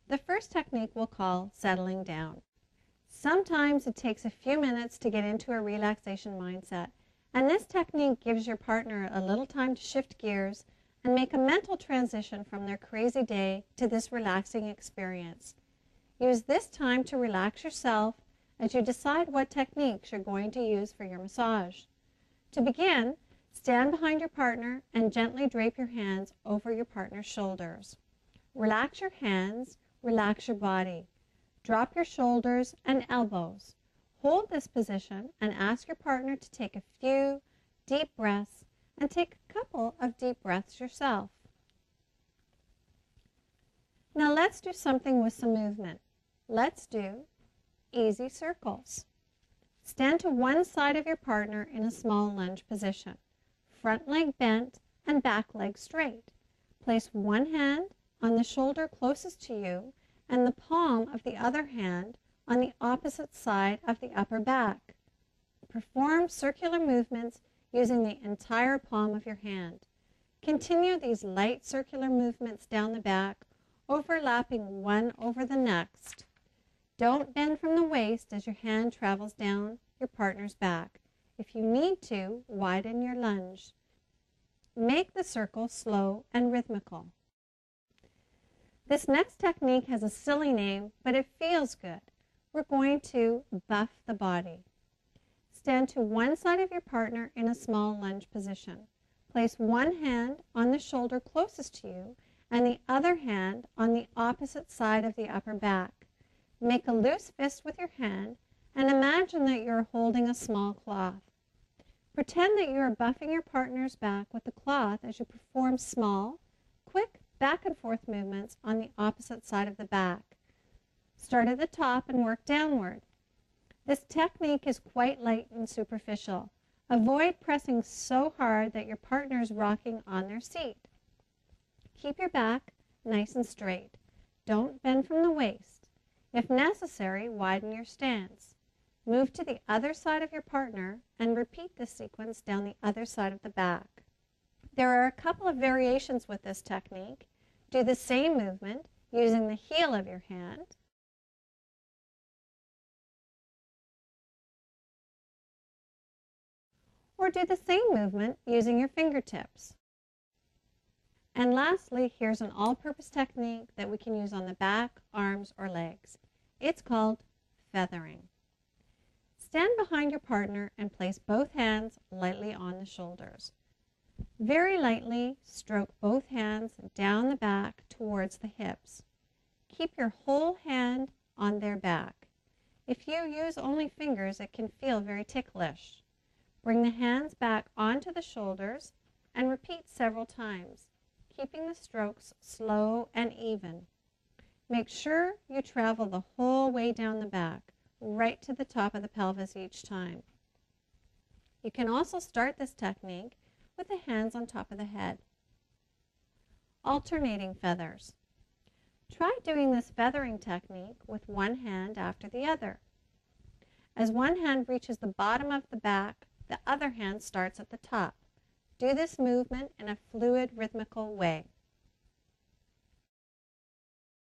The first technique we'll call settling down. Sometimes it takes a few minutes to get into a relaxation mindset, and this technique gives your partner a little time to shift gears and make a mental transition from their crazy day to this relaxing experience. Use this time to relax yourself as you decide what techniques you're going to use for your massage. To begin, stand behind your partner and gently drape your hands over your partner's shoulders. Relax your hands, relax your body. Drop your shoulders and elbows. Hold this position and ask your partner to take a few deep breaths and take a couple of deep breaths yourself. Now let's do something with some movement. Let's do easy circles. Stand to one side of your partner in a small lunge position. Front leg bent and back leg straight. Place one hand on the shoulder closest to you and the palm of the other hand on the opposite side of the upper back. Perform circular movements using the entire palm of your hand. Continue these light circular movements down the back, overlapping one over the next. Don't bend from the waist as your hand travels down your partner's back. If you need to, widen your lunge. Make the circle slow and rhythmical. This next technique has a silly name, but it feels good. We're going to buff the body. Stand to one side of your partner in a small lunge position. Place one hand on the shoulder closest to you and the other hand on the opposite side of the upper back. Make a loose fist with your hand and imagine that you're holding a small cloth. Pretend that you are buffing your partner's back with the cloth as you perform small, quick back and forth movements on the opposite side of the back. Start at the top and work downward. This technique is quite light and superficial. Avoid pressing so hard that your partner is rocking on their seat. Keep your back nice and straight. Don't bend from the waist. If necessary, widen your stance. Move to the other side of your partner and repeat this sequence down the other side of the back. There are a couple of variations with this technique. Do the same movement using the heel of your hand, or do the same movement using your fingertips. And lastly, here's an all-purpose technique that we can use on the back, arms, or legs. It's called feathering. Stand behind your partner and place both hands lightly on the shoulders. Very lightly stroke both hands down the back towards the hips. Keep your whole hand on their back. If you use only fingers, it can feel very ticklish. Bring the hands back onto the shoulders and repeat several times, keeping the strokes slow and even. Make sure you travel the whole way down the back, right to the top of the pelvis each time. You can also start this technique with the hands on top of the head. Alternating feathers. Try doing this feathering technique with one hand after the other. As one hand reaches the bottom of the back, the other hand starts at the top. Do this movement in a fluid, rhythmical way.